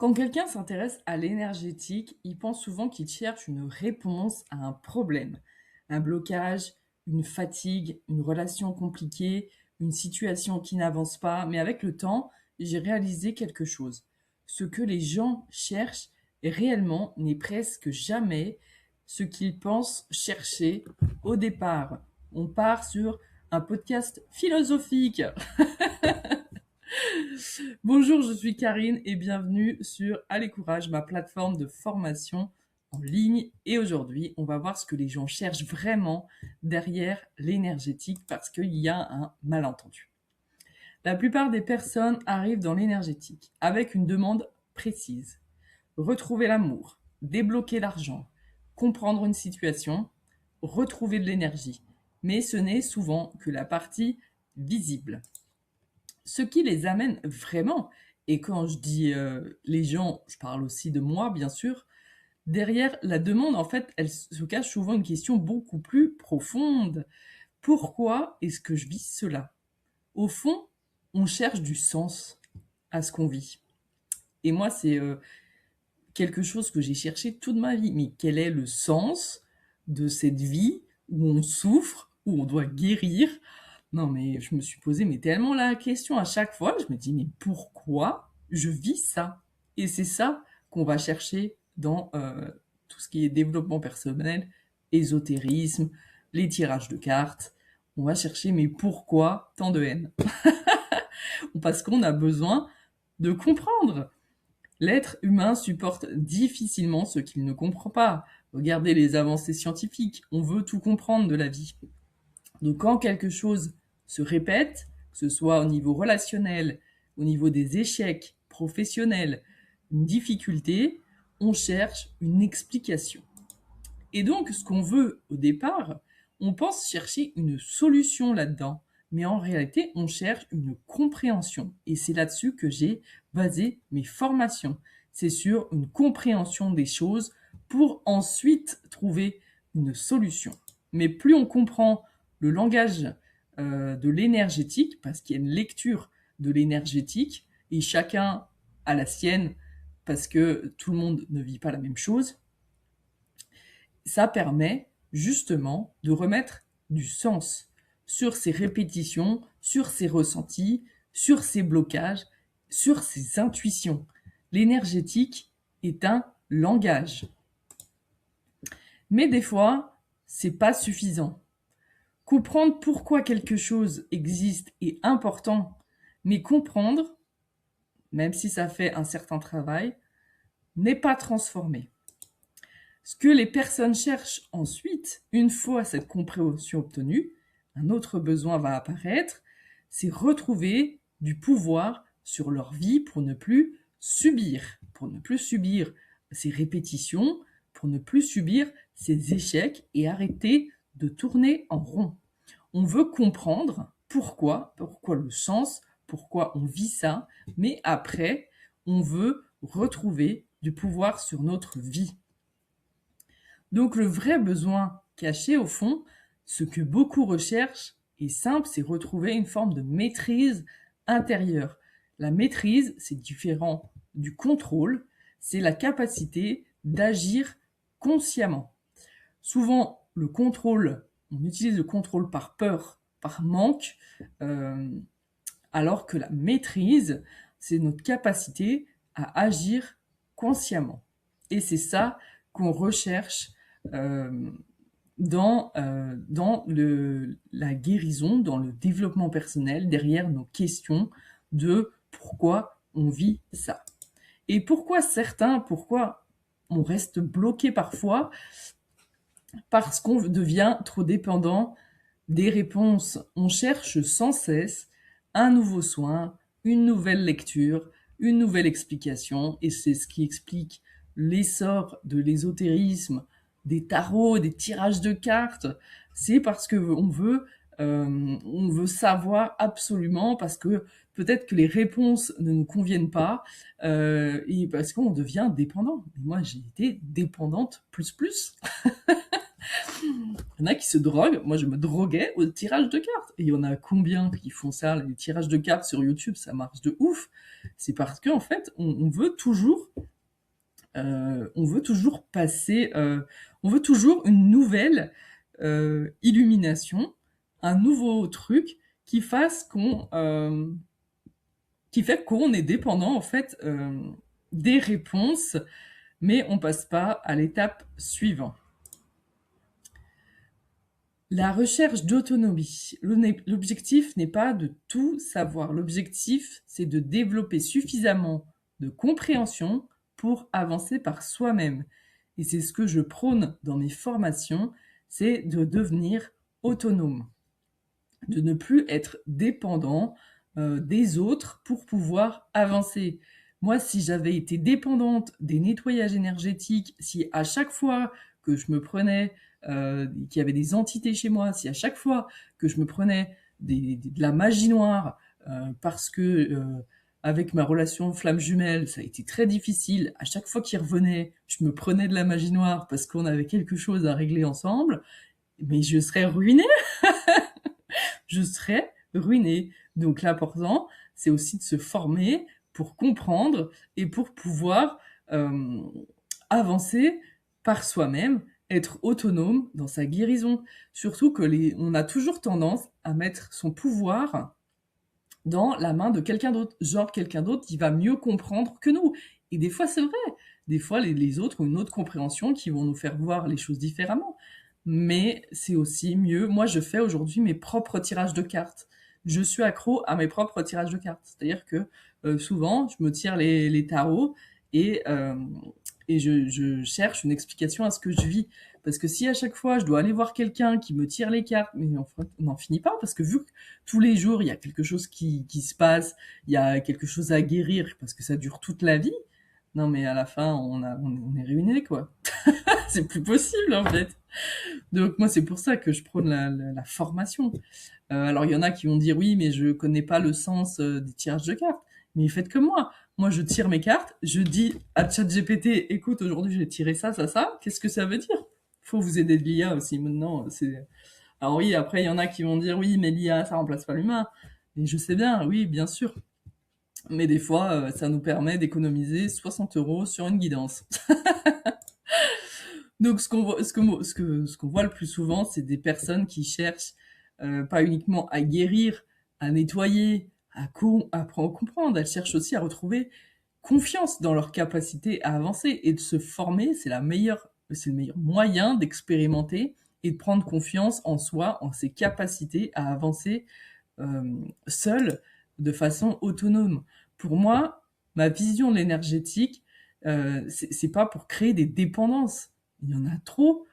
Quand quelqu'un s'intéresse à l'énergétique, il pense souvent qu'il cherche une réponse à un problème, un blocage, une fatigue, une relation compliquée, une situation qui n'avance pas. Mais avec le temps, j'ai réalisé quelque chose. Ce que les gens cherchent réellement n'est presque jamais ce qu'ils pensent chercher au départ. On part sur un podcast philosophique. Bonjour, je suis Karine et bienvenue sur Allez Courage, ma plateforme de formation en ligne. Et aujourd'hui, on va voir ce que les gens cherchent vraiment derrière l'énergétique parce qu'il y a un malentendu. La plupart des personnes arrivent dans l'énergétique avec une demande précise. Retrouver l'amour, débloquer l'argent, comprendre une situation, retrouver de l'énergie. Mais ce n'est souvent que la partie visible. Ce qui les amène vraiment, et quand je dis les gens, je parle aussi de moi, bien sûr, derrière la demande, en fait, elle se cache souvent une question beaucoup plus profonde. Pourquoi est-ce que je vis cela? Au fond, on cherche du sens à ce qu'on vit. Et moi, c'est quelque chose que j'ai cherché toute ma vie. Mais quel est le sens de cette vie où on souffre, où on doit guérir? Non, mais je me suis posé mais tellement la question à chaque fois, je me dis mais pourquoi je vis ça? Et c'est ça qu'on va chercher dans tout ce qui est développement personnel, ésotérisme, les tirages de cartes. On va chercher mais pourquoi tant de haine? Parce qu'on a besoin de comprendre. L'être humain supporte difficilement ce qu'il ne comprend pas. Regardez les avancées scientifiques, on veut tout comprendre de la vie. Donc quand quelque chose se répète, que ce soit au niveau relationnel, au niveau des échecs professionnels, une difficulté, on cherche une explication. Et donc ce qu'on veut au départ, on pense chercher une solution là-dedans, mais en réalité on cherche une compréhension. Et c'est là-dessus que j'ai basé mes formations. C'est sur une compréhension des choses pour ensuite trouver une solution. Mais plus on comprend le langage de l'énergétique, parce qu'il y a une lecture de l'énergétique, et chacun a la sienne, parce que tout le monde ne vit pas la même chose, ça permet justement de remettre du sens sur ces répétitions, sur ces ressentis, sur ces blocages, sur ces intuitions. L'énergétique est un langage. Mais des fois, c'est pas suffisant. Comprendre pourquoi quelque chose existe est important, mais comprendre, même si ça fait un certain travail, n'est pas transformé. Ce que les personnes cherchent ensuite, une fois cette compréhension obtenue, un autre besoin va apparaître, c'est retrouver du pouvoir sur leur vie pour ne plus subir ces répétitions, pour ne plus subir ces échecs et arrêter de tourner en rond. On veut comprendre pourquoi le sens, pourquoi on vit ça, mais après, on veut retrouver du pouvoir sur notre vie. Donc le vrai besoin caché au fond, ce que beaucoup recherchent, est simple, c'est retrouver une forme de maîtrise intérieure. La maîtrise, c'est différent du contrôle, c'est la capacité d'agir consciemment. Souvent, le contrôle, on utilise le contrôle par peur, par manque, euh, alors que la maîtrise, c'est notre capacité à agir consciemment. Et c'est ça qu'on recherche euh, dans la guérison, dans le développement personnel, derrière nos questions de pourquoi on vit ça. Et pourquoi on reste bloqué parfois, parce qu'on devient trop dépendant des réponses. On cherche sans cesse un nouveau soin, une nouvelle lecture, une nouvelle explication, et c'est ce qui explique l'essor de l'ésotérisme, des tarots, des tirages de cartes. C'est parce que on veut savoir absolument, parce que peut-être que les réponses ne nous conviennent pas, et parce qu'on devient dépendant. Et moi, j'ai été dépendante plus plus. Il y en a qui se droguent. Moi, je me droguais au tirage de cartes. Et il y en a combien qui font ça, les tirages de cartes sur YouTube, ça marche de ouf. C'est parce qu'en fait, on veut toujours passer, on veut toujours une nouvelle illumination, un nouveau truc qui fasse qui fait qu'on est dépendant en fait des réponses, mais on passe pas à l'étape suivante. La recherche d'autonomie. L'objectif n'est pas de tout savoir. L'objectif, c'est de développer suffisamment de compréhension pour avancer par soi-même. Et c'est ce que je prône dans mes formations, c'est de devenir autonome, de ne plus être dépendant des autres pour pouvoir avancer. Moi, si j'avais été dépendante des nettoyages énergétiques, si à chaque fois que je me prenais qu'il y avait des entités chez moi, si à chaque fois que je me prenais de la magie noire, parce que avec ma relation flamme jumelle, ça a été très difficile, à chaque fois qu'il revenait, je me prenais de la magie noire parce qu'on avait quelque chose à régler ensemble, mais je serais ruinée, je serais ruinée. Donc l'important, c'est aussi de se former pour comprendre et pour pouvoir avancer par soi-même, être autonome dans sa guérison. Surtout que on a toujours tendance à mettre son pouvoir dans la main de quelqu'un d'autre. Genre quelqu'un d'autre qui va mieux comprendre que nous. Et des fois, c'est vrai. Des fois, les autres ont une autre compréhension qui vont nous faire voir les choses différemment. Mais c'est aussi mieux. Moi, je fais aujourd'hui mes propres tirages de cartes. Je suis accro à mes propres tirages de cartes. C'est-à-dire que souvent, je me tire les tarots et, euh, et je cherche une explication à ce que je vis. Parce que si à chaque fois je dois aller voir quelqu'un qui me tire les cartes, mais enfin, on n'en finit pas, parce que vu que tous les jours il y a quelque chose qui se passe, il y a quelque chose à guérir, parce que ça dure toute la vie, non mais à la fin on est ruiné quoi. C'est plus possible en fait. Donc moi c'est pour ça que je prône la formation. Alors il y en a qui vont dire oui mais je connais pas le sens des tirages de cartes. Mais faites comme moi. Moi je tire mes cartes, je dis à ChatGPT écoute aujourd'hui j'ai tiré ça, ça, ça, qu'est-ce que ça veut dire? Faut vous aider de l'IA aussi maintenant. Alors oui après il y en a qui vont dire oui mais l'IA ça remplace pas l'humain. Et je sais bien, oui bien sûr. Mais des fois ça nous permet d'économiser 60 € sur une guidance. Donc, ce qu'on voit le plus souvent, c'est des personnes qui cherchent pas uniquement à guérir, à nettoyer, à comprendre. Elles cherchent aussi à retrouver confiance dans leur capacité à avancer et de se former. C'est le meilleur moyen d'expérimenter et de prendre confiance en soi, en ses capacités à avancer seul, de façon autonome. Pour moi, ma vision de l'énergétique, c'est pas pour créer des dépendances. Il y en a trop.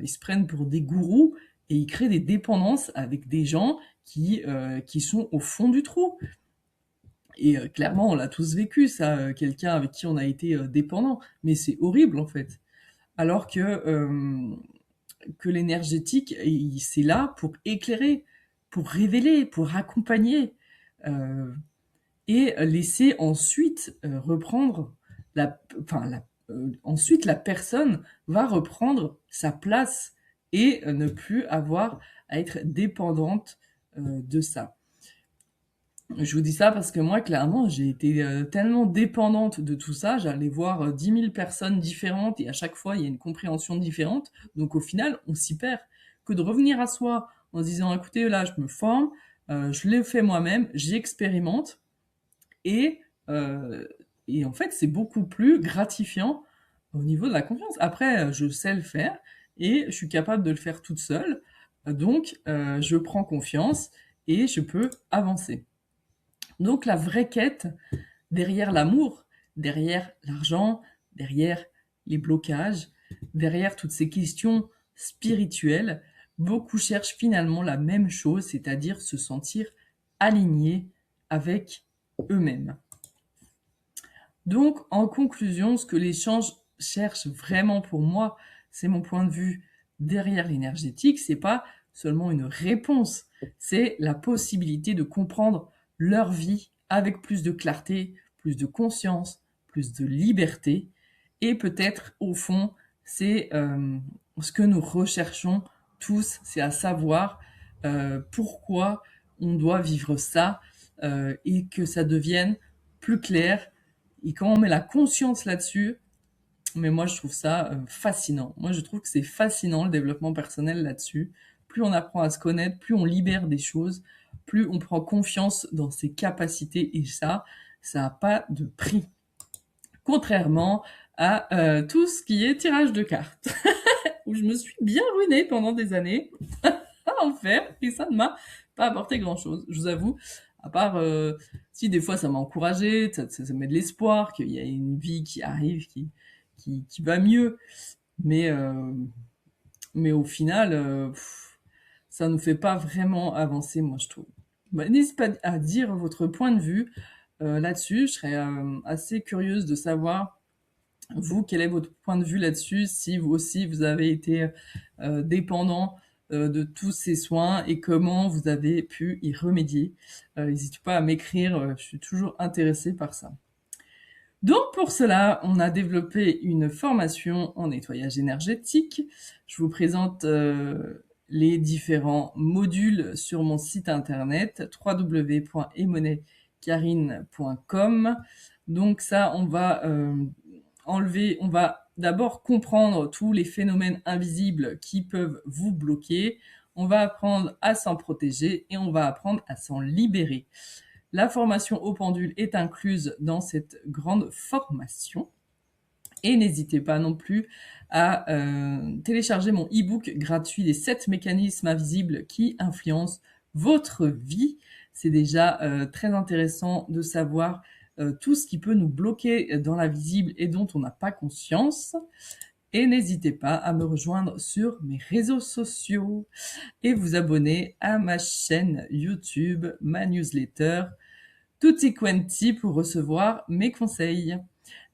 Ils se prennent pour des gourous et ils créent des dépendances avec des gens qui sont au fond du trou. Et clairement, on l'a tous vécu, ça, quelqu'un avec qui on a été dépendant. Mais c'est horrible, en fait. Alors que l'énergétique, c'est là pour éclairer, pour révéler, pour accompagner, euh, et laisser ensuite reprendre ensuite la personne va reprendre sa place et ne plus avoir à être dépendante de ça. Je vous dis ça parce que moi, clairement, j'ai été tellement dépendante de tout ça. J'allais voir 10 000 personnes différentes et à chaque fois, il y a une compréhension différente. Donc au final, on s'y perd. Que de revenir à soi en se disant, écoutez, là, je me forme, je l'ai fait moi-même, j'expérimente. Et, euh, et en fait, c'est beaucoup plus gratifiant au niveau de la confiance. Après, je sais le faire et je suis capable de le faire toute seule. Donc, je prends confiance et je peux avancer. Donc la vraie quête, derrière l'amour, derrière l'argent, derrière les blocages, derrière toutes ces questions spirituelles, beaucoup cherchent finalement la même chose, c'est-à-dire se sentir alignés avec eux-mêmes. Donc, en conclusion, ce que les l'échange cherche vraiment pour moi, c'est mon point de vue derrière l'énergétique, c'est pas seulement une réponse, c'est la possibilité de comprendre leur vie avec plus de clarté, plus de conscience, plus de liberté, et peut-être au fond, c'est ce que nous recherchons tous, c'est à savoir pourquoi on doit vivre ça et que ça devienne plus clair. Et quand on met la conscience là-dessus, mais moi je trouve ça fascinant. Moi je trouve que c'est fascinant le développement personnel là-dessus. Plus on apprend à se connaître, plus on libère des choses, plus on prend confiance dans ses capacités et ça n'a pas de prix. Contrairement à tout ce qui est tirage de cartes, où je me suis bien ruinée pendant des années à en faire et ça ne m'a pas apporté grand-chose, je vous avoue. À part si des fois ça m'a encouragée, ça met de l'espoir qu'il y a une vie qui arrive, qui va mieux. Mais, euh, mais au final, ça nous fait pas vraiment avancer, moi je trouve. Bah, n'hésitez pas à dire votre point de vue là-dessus. Je serais assez curieuse de savoir, vous, quel est votre point de vue là-dessus, si vous aussi vous avez été dépendant de tous ces soins et comment vous avez pu y remédier. N'hésitez pas à m'écrire, je suis toujours intéressée par ça. Donc pour cela, on a développé une formation en nettoyage énergétique. Je vous présente les différents modules sur mon site internet www.emonekarine.com. Donc ça, on va on va d'abord comprendre tous les phénomènes invisibles qui peuvent vous bloquer. On va apprendre à s'en protéger et on va apprendre à s'en libérer. La formation au pendule est incluse dans cette grande formation. Et n'hésitez pas non plus à télécharger mon e-book gratuit des 7 mécanismes invisibles qui influencent votre vie. C'est déjà très intéressant de savoir tout ce qui peut nous bloquer dans l'invisible et dont on n'a pas conscience. Et n'hésitez pas à me rejoindre sur mes réseaux sociaux et vous abonner à ma chaîne YouTube, ma newsletter, Tutti Quanti pour recevoir mes conseils.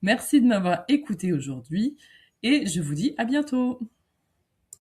Merci de m'avoir écouté aujourd'hui et je vous dis à bientôt.